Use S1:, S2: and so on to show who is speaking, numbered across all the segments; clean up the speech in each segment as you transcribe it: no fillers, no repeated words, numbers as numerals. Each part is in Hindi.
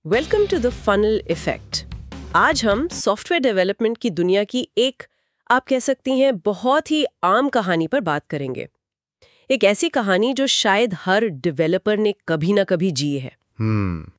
S1: Welcome to the funnel effect. आज हम सॉफ्टवेयर डेवलपमेंट की दुनिया की एक, आप कह सकती हैं, बहुत ही आम कहानी पर बात करेंगे। एक ऐसी कहानी जो शायद हर डेवलपर ने कभी ना कभी जी है।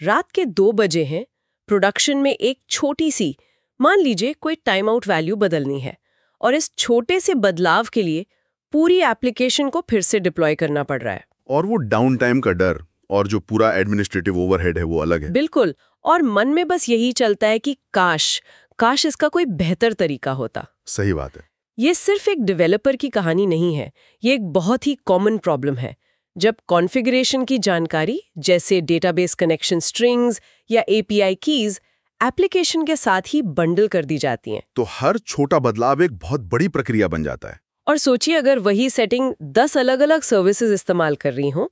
S1: रात के 2 बजे हैं, प्रोडक्शन में एक छोटी सी, मान लीजिए कोई टाइम आउट वैल्यू बदलनी है, और इस छोटे से बदलाव के लिए पूरी एप्लीकेशन को फिर से डिप्लॉय करना पड़ रहा है।
S2: और वो डाउन टाइम का डर और जो पूरा एडमिनिस्ट्रेटिव ओवरहेड है वो अलग है।
S1: बिल्कुल, और मन में बस यही चलता है कि काश इसका कोई बेहतर तरीका होता।
S2: सही बात है।
S1: ये सिर्फ एक डेवलपर की कहानी नहीं है, ये एक बहुत ही कॉमन प्रॉब्लम है। जब कॉन्फ़िगरेशन की जानकारी, जैसे डेटाबेस कनेक्शन स्ट्रिंग्स या एपीआई कीज, एप्लीकेशन के साथ ही बंडल कर दी जाती हैं,
S2: तो हर छोटा बदलाव एक बहुत बड़ी प्रक्रिया बन जाता है।
S1: और सोचिए अगर वही सेटिंग 10 अलग-अलग सर्विसेज इस्तेमाल कर रही हो,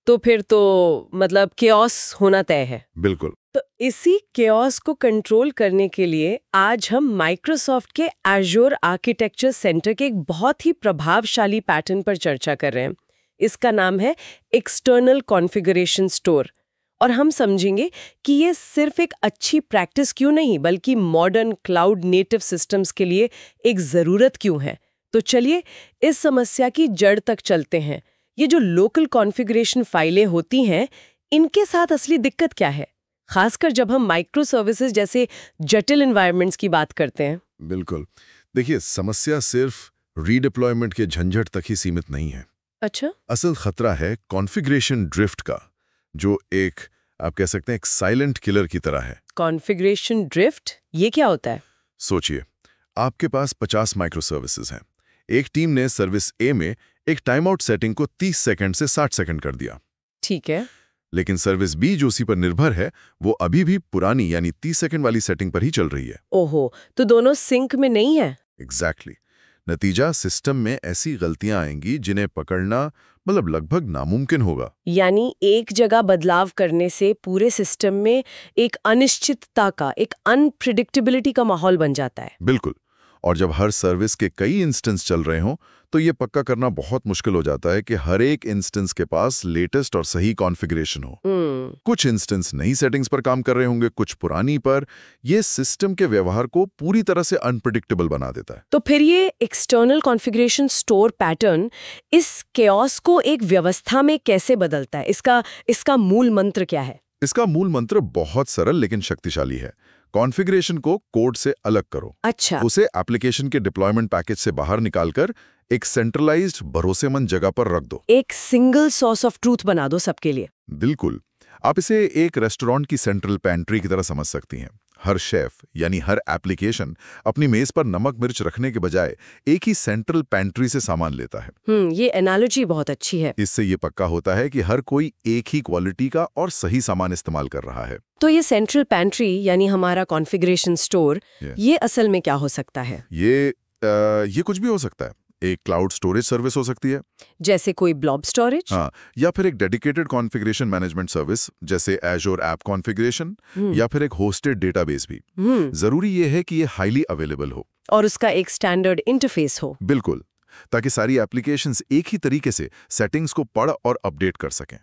S1: तो फिर तो मतलब केओस होना तय है।
S2: बिल्कुल।
S1: तो इसी केओस को कंट्रोल करने के लिए आज हम माइक्रोसॉफ्ट के एज़्योर आर्किटेक्चर सेंटर के एक बहुत ही प्रभावशाली पैटर्न पर चर्चा कर रहे हैं। इसका नाम है एक्सटर्नल कॉन्फ़िगरेशन स्टोर, और हम समझेंगे कि ये सिर्फ एक अच्छी प्रैक्टिस क्यों नहीं, बल्कि मॉडर्न क्लाउड नेटिव सिस्टम्स के लिए एक ज़रूरत क्यों है। तो चलिए इस समस्या की जड़ तक चलते हैं। ये जो लोकल कॉन्फ़िगरेशन फाइलें होती हैं, इनके साथ असली दिक्कत क्या है, खासकर जब हम माइक्रो सर्विसेज जैसे जटिल एनवायरनमेंट्स की बात करते हैं।
S2: बिल्कुल। देखिए, समस्या सिर्फ रीडिप्लॉयमेंट के झंझट तक ही सीमित नहीं है।
S1: अच्छा,
S2: असल खतरा है कॉन्फ़िगरेशन ड्रिफ्ट का, जो एक, आप कह सकते हैं, एक साइलेंट किलर की तरह है।
S1: कॉन्फ़िगरेशन ड्रिफ्ट, ये क्या होता है?
S2: सोचिए, आपके पास 50 माइक्रो सर्विसेज हैं। एक टीम ने सर्विस ए में एक टाइम आउट सेटिंग को 30 सेकंड से 60 सेकंड कर दिया।
S1: ठीक है।
S2: लेकिन सर्विस बी जो उसी पर निर्भर है, वो अभी भी पुरानी यानी 30 सेकंड वाली सेटिंग पर ही चल रही है।
S1: ओहो, तो दोनों सिंक में नहीं है।
S2: एग्जैक्टली। नतीजा, सिस्टम में ऐसी गलतियां आएंगी जिन्हें पकड़ना मतलब लगभग नामुमकिन होगा।
S1: यानी एक जगह बदलाव करने से पूरे सिस्टम में एक अनिश्चितता का, एक अनप्रिडिक्टेबिलिटी का माहौल बन जाता है।
S2: बिल्कुल। और जब हर सर्विस के कई इंस्टेंस चल रहे हों, तो ये पक्का करना बहुत मुश्किल हो जाता है कि हर एक इंस्टेंस के पास लेटेस्ट और सही कॉन्फ़िगरेशन हो। कुछ इंस्टेंस नई सेटिंग्स पर काम कर रहे होंगे, कुछ पुरानी पर। ये सिस्टम के व्यवहार को पूरी तरह से अनप्रेडिक्टेबल बना देता है।
S1: तो फिर ये एक्सटर्नल कॉन्फ़िगरेशन स्टोर पैटर्न इस केओस को एक व्यवस्था में कैसे बदलता है? इसका मूल मंत्र क्या है?
S2: इसका मूल मंत्र बहुत सरल लेकिन शक्तिशाली है। कॉन्फ़िगरेशन को कोड से अलग करो।
S1: अच्छा।
S2: उसे एप्लीकेशन के डिप्लॉयमेंट पैकेज से बाहर निकालकर एक सेंट्रलाइज्ड भरोसेमंद जगह पर रख दो।
S1: एक सिंगल सोर्स ऑफ ट्रूथ बना दो सबके लिए।
S2: बिल्कुल। आप इसे एक रेस्टोरेंट की सेंट्रल पैंट्री की तरह समझ सकती हैं। हर शेफ यानी हर एप्लीकेशन अपनी मेज पर नमक मिर्च रखने के बजाय एक ही सेंट्रल पैंट्री से सामान लेता है।
S1: ये एनालॉजी बहुत अच्छी है।
S2: इससे ये पक्का होता है कि हर कोई एक ही क्वालिटी का और सही सामान इस्तेमाल कर रहा है।
S1: तो ये सेंट्रल पैंट्री यानी हमारा कॉन्फ़िगरेशन स्टोर, ये असल में क्या हो सकता है?
S2: ये कुछ भी हो सकता है। एक क्लाउड स्टोरेज सर्विस हो सकती है,
S1: जैसे कोई ब्लॉब स्टोरेज।
S2: हाँ, या फिर एक डेडिकेटेड कॉन्फ़िगरेशन मैनेजमेंट सर्विस जैसे एज़्योर ऐप कॉन्फ़िगरेशन, या फिर एक होस्टेड डेटाबेस भी। जरूरी ये है कि ये हाईली अवेलेबल हो
S1: और उसका एक स्टैंडर्ड इंटरफेस हो।
S2: बिल्कुल, ताकि सारी एप्लीकेशंस एक ही तरीके से सेटिंग्स को पढ़ और अपडेट कर सकें।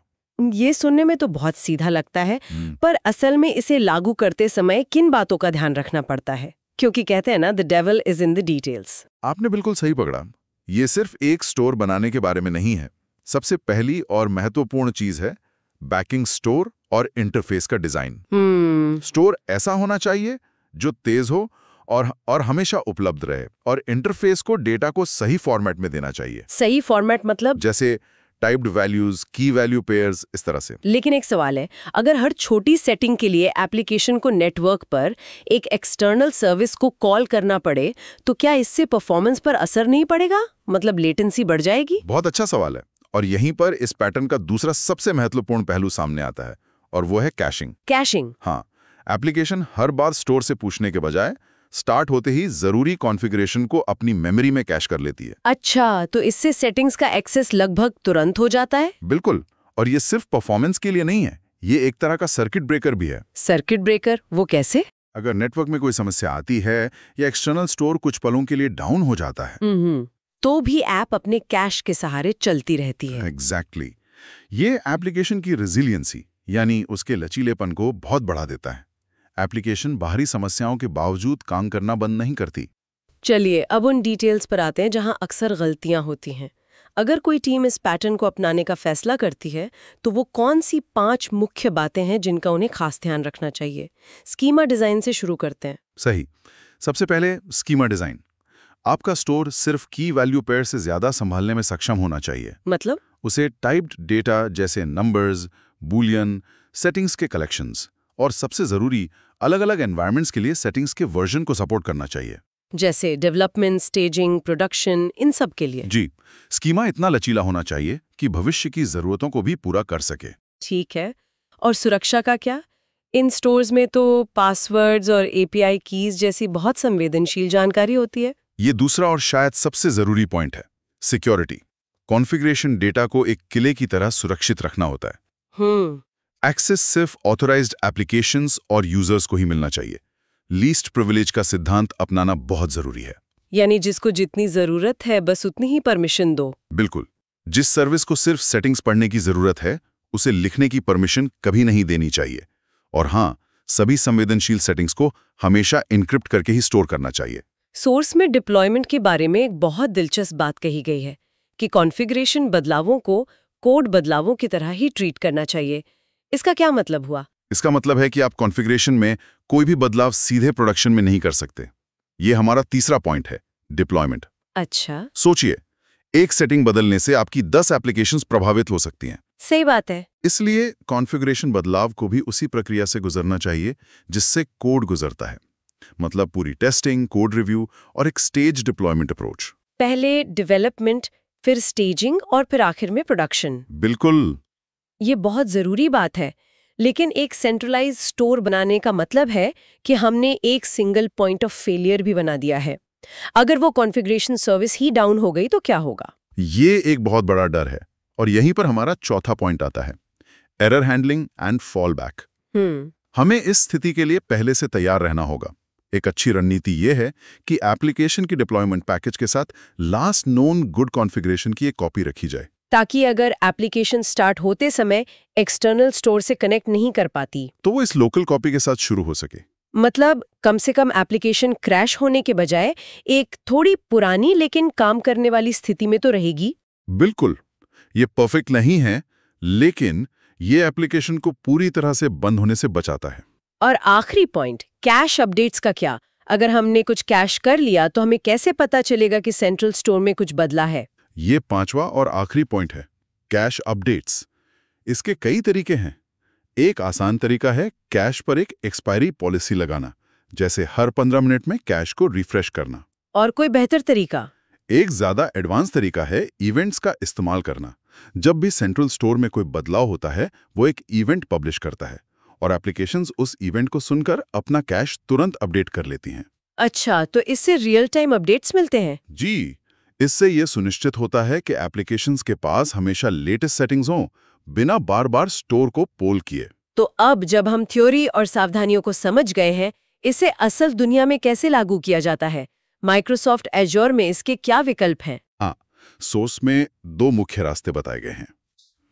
S1: ये सुनने में तो बहुत सीधा लगता है, पर असल में इसे लागू करते समय किन बातों का ध्यान रखना पड़ता है? क्योंकि कहते हैं ना, the devil is in the details.
S2: आपने बिल्कुल सही पकड़ा। ये सिर्फ एक स्टोर बनाने के बारे में नहीं है। सबसे पहली और महत्वपूर्ण चीज है बैकिंग स्टोर और इंटरफेस का डिजाइन। स्टोर ऐसा होना चाहिए जो तेज हो और हमेशा उपलब्ध रहे, और इंटरफेस को डेटा को सही फॉर्मेट में देना चाहिए।
S1: सही फॉर्मेट मतलब?
S2: जैसे टाइप्ड वैल्यूज, की वैल्यू पेयर्स, इस तरह से।
S1: लेकिन एक सवाल है, अगर हर छोटी सेटिंग के लिए एप्लीकेशन को नेटवर्क पर एक एक्सटर्नल सर्विस को कॉल करना पड़े, तो क्या इससे परफॉर्मेंस पर असर नहीं पड़ेगा? मतलब लेटेंसी बढ़ जाएगी?
S2: बहुत अच्छा सवाल है, और यहीं पर इस पैटर्न का दूसरा सबसे महत्वपूर्ण पहलू सामने आता है, और वो है कैशिंग।
S1: कैशिंग?
S2: हाँ, एप्लीकेशन हर बार स्टोर से पूछने के बजाय स्टार्ट होते ही जरूरी कॉन्फ़िगरेशन को अपनी मेमोरी में कैश कर लेती है।
S1: अच्छा, तो इससे सेटिंग्स का एक्सेस लगभग तुरंत हो जाता है?
S2: बिल्कुल, और ये सिर्फ परफॉर्मेंस के लिए नहीं है, ये एक तरह का सर्किट ब्रेकर भी है।
S1: Circuit breaker? वो कैसे?
S2: अगर नेटवर्क में कोई समस्या आती है या एक्सटर्नल स्टोर कुछ पलों के लिए डाउन हो जाता है,
S1: तो भी ऐप अपने कैश के सहारे चलती रहती है।
S2: एग्जैक्टली। ये एप्लीकेशन की रेजिलियंसी यानी उसके लचीलेपन को बहुत बढ़ा देता है। एप्लीकेशन बाहरी समस्याओं के बावजूद काम करना बंद नहीं करती।
S1: चलिए अब उन डिटेल्स पर आते हैं जहां अक्सर गलतियां होती हैं। अगर कोई टीम इस पैटर्न को अपनाने का फैसला करती है तो वो कौन सी 5 मुख्य बातें हैं जिनका उन्हें खास ध्यान रखना चाहिए? स्कीमा डिजाइन से शुरू करते हैं।
S2: सही। सबसे पहले स्कीमा डिजाइन। आपका स्टोर सिर्फ की वैल्यू पेयर से ज्यादा संभालने में सक्षम होना चाहिए।
S1: मतलब?
S2: उसे टाइप्ड डेटा जैसे नंबर्स, बूलियन, सेटिंग्स के कलेक्शंस और सबसे जरूरी अलग-अलग एनवायरनमेंट्स के लिए सेटिंग्स के वर्जन को सपोर्ट करना चाहिए।
S1: जैसे डेवलपमेंट, स्टेजिंग, प्रोडक्शन, इन सब के लिए।
S2: जी, स्कीमा इतना लचीला होना चाहिए कि भविष्य की जरूरतों को भी पूरा कर सके।
S1: ठीक है। और सुरक्षा का क्या? इन स्टोर्स में तो पासवर्ड्स और एपीआई कीज जैसी बहुत संवेदनशील जानकारी होती है।
S2: ये दूसरा और शायद सबसे जरूरी पॉइंट है, सिक्योरिटी। कॉन्फ़िगरेशन डेटा को एक किले की तरह सुरक्षित रखना होता है। एक्सेस सिर्फ ऑथराइज्ड एप्लीकेशंस और यूजर्स को ही मिलना चाहिए। लीस्ट प्रिविलेज का सिद्धांत अपनाना बहुत जरूरी है।
S1: यानी जिसको जितनी जरूरत है बस उतनी ही परमिशन दो।
S2: बिल्कुल। जिस सर्विस को सिर्फ सेटिंग्स पढ़ने की जरूरत है, उसे लिखने की परमिशन कभी नहीं देनी चाहिए। और हाँ, सभी संवेदनशील सेटिंग्स को हमेशा इनक्रिप्ट करके ही स्टोर करना चाहिए।
S1: सोर्स में डिप्लॉयमेंट के बारे में एक बहुत दिलचस्प बात कही गई है कि कॉन्फ़िगरेशन बदलावों को कोड बदलावों की तरह ही ट्रीट करना चाहिए। इसका क्या मतलब हुआ?
S2: इसका मतलब है कि आप कॉन्फ़िगरेशन में कोई भी बदलाव सीधे प्रोडक्शन में नहीं कर सकते। ये हमारा तीसरा पॉइंट है, डिप्लॉयमेंट।
S1: अच्छा।
S2: सोचिए, एक सेटिंग बदलने से आपकी 10 एप्लीकेशंस प्रभावित हो सकती हैं।
S1: सही बात है।
S2: इसलिए कॉन्फ़िगरेशन बदलाव को भी उसी प्रक्रिया से गुजरना चाहिए जिससे कोड गुजरता है। मतलब पूरी टेस्टिंग, कोड रिव्यू और एक स्टेज डिप्लॉयमेंट अप्रोच।
S1: पहले डेवलपमेंट, फिर स्टेजिंग और फिर आखिर में प्रोडक्शन।
S2: बिल्कुल।
S1: ये बहुत जरूरी बात है। लेकिन एक सेंट्रलाइज स्टोर बनाने का मतलब है कि हमने एक सिंगल पॉइंट ऑफ फेलियर भी बना दिया है। अगर वो कॉन्फ़िगरेशन सर्विस ही डाउन हो गई तो क्या होगा?
S2: ये एक बहुत बड़ा डर है और यहीं पर हमारा चौथा पॉइंट आता है, error handling and fall back. हमें इस स्थिति के लिए पहले से तैयार रहना होगा। एक अच्छी रणनीति ये है कि एप्लीकेशन की डिप्लॉयमेंट पैकेज के साथ लास्ट नोन गुड कॉन्फ़िगरेशन की एक कॉपी रखी जाए,
S1: ताकि अगर एप्लीकेशन स्टार्ट होते समय एक्सटर्नल स्टोर से कनेक्ट नहीं कर पाती
S2: तो वो इस लोकल कॉपी के साथ शुरू हो सके।
S1: मतलब कम से कम एप्लीकेशन क्रैश होने के बजाय एक थोड़ी पुरानी लेकिन काम करने वाली स्थिति में तो रहेगी।
S2: बिल्कुल। ये परफेक्ट नहीं है, लेकिन ये एप्लीकेशन को पूरी तरह से बंद होने से बचाता है।
S1: और आखिरी पॉइंट, कैश अपडेट्स का क्या? अगर हमने कुछ कैश कर लिया तो हमें कैसे पता चलेगा कि सेंट्रल स्टोर में कुछ बदला है?
S2: ये पांचवा और आखिरी पॉइंट है, कैश अपडेट्स। इसके कई तरीके हैं। एक आसान तरीका है कैश पर एक एक्सपायरी पॉलिसी लगाना, जैसे हर 15 मिनट में कैश को रिफ्रेश करना।
S1: और कोई बेहतर तरीका?
S2: एक ज्यादा एडवांस तरीका है इवेंट्स का इस्तेमाल करना। जब भी सेंट्रल स्टोर में कोई बदलाव होता है, वो एक इवेंट पब्लिश करता है और एप्लीकेशंस उस इवेंट को सुनकर अपना कैश तुरंत अपडेट कर लेती हैं।
S1: अच्छा, तो इससे रियल टाइम अपडेट्स मिलते हैं?
S2: जी, इससे यह सुनिश्चित होता है कि एप्लीकेशंस के पास हमेशा लेटेस्ट सेटिंग्स हों, बिना बार-बार स्टोर को पोल किए।
S1: तो अब जब हम थ्योरी और सावधानियों को समझ गए हैं, इसे असल दुनिया में कैसे लागू किया जाता है? माइक्रोसॉफ्ट एज़्योर में इसके क्या विकल्प हैं?
S2: हाँ, सोर्स में 2 मुख्य रास्ते बताए गए हैं।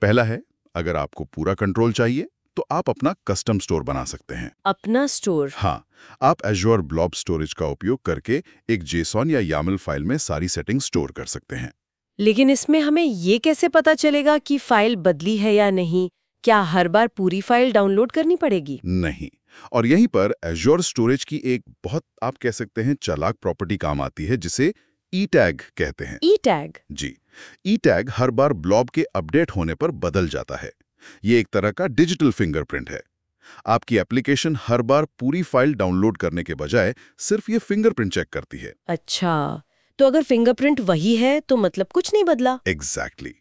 S2: पहला है, अगर आपको पूरा कंट्रोल चाहिए तो आप अपना कस्टम स्टोर बना सकते हैं।
S1: अपना स्टोर?
S2: हाँ, आप एज़्योर ब्लॉब स्टोरेज का उपयोग करके एक जेसॉन या यामल फाइल में सारी सेटिंग्स स्टोर कर सकते हैं।
S1: लेकिन इसमें हमें ये कैसे पता चलेगा कि फाइल बदली है या नहीं? क्या हर बार पूरी फाइल डाउनलोड करनी पड़ेगी?
S2: नहीं, और यहीं पर एज़्योर स्टोरेज की एक बहुत, आप कह सकते हैं, चालाक प्रॉपर्टी काम आती है, जिसे ई टैग कहते हैं।
S1: ई टैग?
S2: जी, ई टैग हर बार ब्लॉब के अपडेट होने पर बदल जाता है। ये एक तरह का डिजिटल फिंगरप्रिंट है। आपकी एप्लीकेशन हर बार पूरी फाइल डाउनलोड करने के बजाय सिर्फ ये फिंगरप्रिंट चेक करती है।
S1: अच्छा, तो अगर फिंगरप्रिंट वही है तो मतलब कुछ नहीं बदला?
S2: एग्जैक्टली।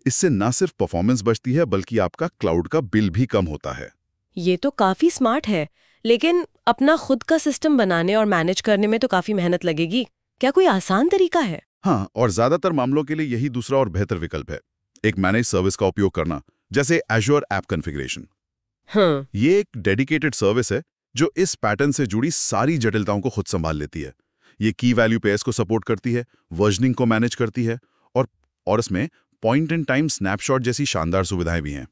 S2: इससे ना सिर्फ परफॉर्मेंस बचती है, बल्कि आपका क्लाउड का बिल भी कम होता है।
S1: ये तो काफी स्मार्ट है, लेकिन अपना खुद का सिस्टम बनाने और मैनेज करने में तो काफी मेहनत लगेगी। क्या कोई आसान तरीका है?
S2: हाँ, और ज्यादातर मामलों के लिए यही दूसरा और बेहतर विकल्प है, एक मैनेज सर्विस का उपयोग करना, जैसे एज़्योर ऐप कॉन्फ़िगरेशन।
S1: हाँ।
S2: ये एक डेडिकेटेड सर्विस है जो इस पैटर्न से जुड़ी सारी जटिलताओं को खुद संभाल लेती है। ये की वैल्यू पेयर्स को सपोर्ट करती है, वर्जनिंग को मैनेज करती है और इसमें पॉइंट इन टाइम स्नैपशॉट जैसी शानदार सुविधाएं भी हैं।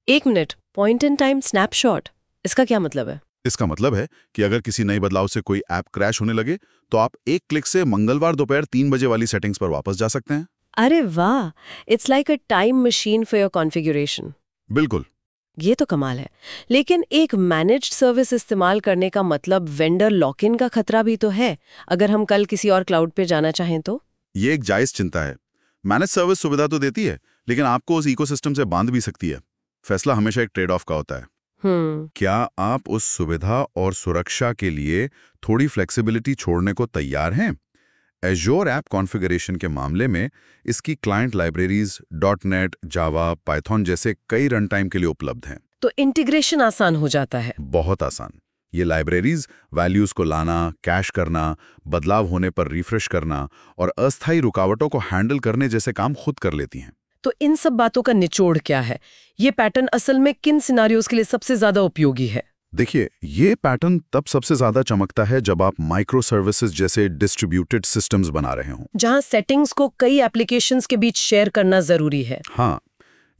S1: एक minute, point in time snapshot, इसका क्या मतलब है?
S2: इसका मतलब है कि अगर किसी नए बदलाव से कोई ऐप क्रैश होने लगे तो आप एक क्लिक से मंगलवार दोपहर 3 बजे वाली सेटिंग्स पर वापस जा सकते हैं।
S1: अरे वाह, it's like a time machine for your configuration.
S2: बिल्कुल।
S1: ये तो कमाल है। लेकिन एक मैनेज्ड सर्विस इस्तेमाल करने का मतलब वेंडर लॉक इन का खतरा भी तो है, अगर हम कल किसी और क्लाउड पे जाना चाहें तो?
S2: ये एक जायज चिंता है। मैनेज सर्विस सुविधा तो देती है, लेकिन आपको उस इकोसिस्टम से बांध भी सकती है। फैसला हमेशा एक ट्रेड ऑफ का होता है। क्या आप उस सुविधा और सुरक्षा के लिए थोड़ी फ्लेक्सिबिलिटी छोड़ने को तैयार हैं? एज़्योर ऐप कॉन्फ़िगरेशन के मामले में इसकी क्लाइंट लाइब्रेरीज .NET, जावा, पाइथन जैसे कई रन टाइम के लिए उपलब्ध हैं।
S1: तो इंटीग्रेशन आसान हो जाता है।
S2: बहुत आसान। ये लाइब्रेरीज वैल्यूज को लाना, कैश करना, बदलाव होने पर रिफ्रेश करना और अस्थायी रुकावटों को हैंडल करने जैसे काम खुद कर लेती हैं।
S1: तो इन सब बातों का निचोड़ क्या है? ये पैटर्न असल में किन सिनारियोज के लिए सबसे ज्यादा उपयोगी है?
S2: देखिए, ये पैटर्न तब सबसे ज्यादा चमकता है जब आप माइक्रो सर्विसेज जैसे डिस्ट्रीब्यूटेड सिस्टम्स बना रहे हों।
S1: जहां सेटिंग्स को कई एप्लीकेशंस के बीच शेयर करना जरूरी है।
S2: हाँ,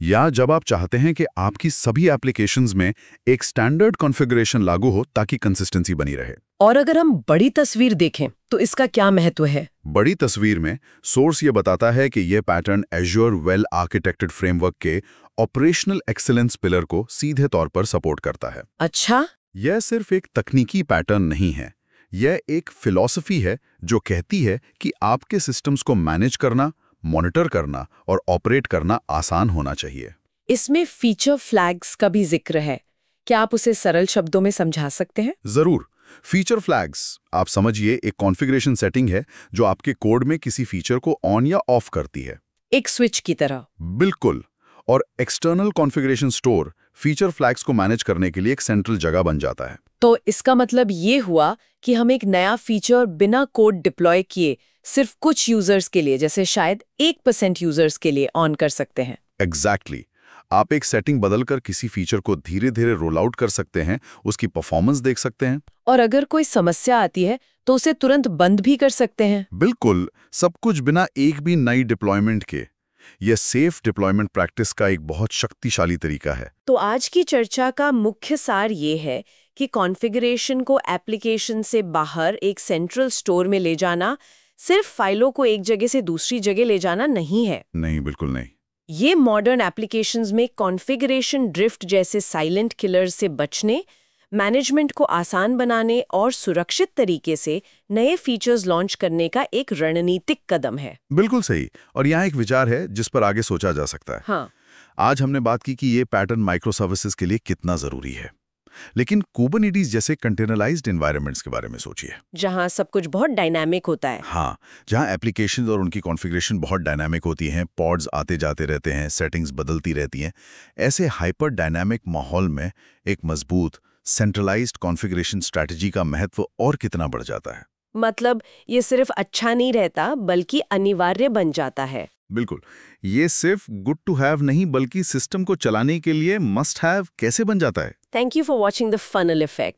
S2: या जब आप चाहते हैं कि आपकी सभी एप्लीकेशंस में एक स्टैंडर्ड कॉन्फ़िगरेशन लागू हो ताकि कंसिस्टेंसी बनी रहे।
S1: और अगर हम बड़ी तस्वीर देखें तो इसका क्या महत्व है?
S2: बड़ी तस्वीर में सोर्स ये बताता है कि यह पैटर्न एज़्योर वेल आर्किटेक्टेड फ्रेमवर्क के ऑपरेशनल एक्सीलेंस पिलर को सीधे तौर पर सपोर्ट करता है।
S1: अच्छा,
S2: यह सिर्फ एक तकनीकी पैटर्न नहीं है, यह एक फिलॉसफी है जो कहती है कि आपके सिस्टम्स को मैनेज करना, मॉनिटर करना और ऑपरेट करना आसान होना चाहिए।
S1: इसमें फीचर फ्लैग्स का भी जिक्र है, क्या आप उसे सरल शब्दों में समझा सकते हैं?
S2: जरूर। फीचर फ्लैग्स, आप समझिए, एक कॉन्फ़िगरेशन सेटिंग है जो आपके कोड में किसी फीचर को ऑन या ऑफ करती है।
S1: एक स्विच की तरह।
S2: बिल्कुल। और external configuration store feature flags को मैनेज करने के लिए एक सेंट्रल जगह बन जाता है।
S1: तो इसका मतलब ये हुआ कि हम एक नया फीचर बिना कोड डिप्लॉय किए सिर्फ कुछ यूजर्स के लिए, जैसे शायद 1% यूजर्स के लिए ऑन कर सकते हैं।
S2: एग्जैक्टली। आप एक सेटिंग बदलकर किसी फीचर को धीरे धीरे रोल आउट कर सकते हैं, उसकी परफॉर्मेंस देख सकते हैं।
S1: और अगर कोई समस्या आती है तो उसे तुरंत बंद भी कर सकते हैं।
S2: बिल्कुल, सब कुछ बिना एक भी नई डिप्लॉयमेंट के। यह सेफ डिप्लॉयमेंट प्रैक्टिस का एक बहुत शक्तिशाली तरीका है।
S1: तो आज की चर्चा का मुख्य सार ये है कि कॉन्फ़िगरेशन को एप्लीकेशन से बाहर एक सेंट्रल स्टोर में ले जाना सिर्फ फाइलों को एक जगह से दूसरी जगह ले जाना नहीं है।
S2: नहीं, बिल्कुल नहीं।
S1: ये मॉडर्न एप्लीकेशंस में कॉन्फ़िगरेशन ड्रिफ्ट जैसे साइलेंट किलर्स से बचने, मैनेजमेंट को आसान बनाने और सुरक्षित तरीके से नए फीचर्स लॉन्च करने का एक रणनीतिक कदम है।
S2: बिल्कुल सही। और यहाँ एक विचार है जिस पर आगे सोचा जा सकता है।
S1: हाँ।
S2: आज हमने बात की कि ये पैटर्न माइक्रो सर्विसेज के लिए कितना जरूरी है, लेकिन कुबरनेटिस जैसे कंटेनराइज्ड एनवायरनमेंट्स के बारे में सोचिए,
S1: जहाँ सब कुछ बहुत डायनामिक होता है।
S2: हाँ, जहाँ एप्लीकेशंस और उनकी कॉन्फ़िगरेशन बहुत डायनामिक होती हैं, पॉड्स आते जाते रहते हैं, सेटिंग्स बदलती रहती हैं। ऐसे हाइपर डायनामिक माहौल में एक मजबूत सेंट्रलाइज्ड कॉन्फ़िगरेशन स्ट्रैटेजी का महत्व और कितना बढ़ जाता है।
S1: मतलब ये सिर्फ अच्छा नहीं रहता बल्कि अनिवार्य बन जाता है।
S2: बिल्कुल, ये सिर्फ गुड टू हैव नहीं बल्कि सिस्टम को चलाने के लिए मस्ट हैव कैसे बन जाता है।
S1: Thank you for watching the funnel effect.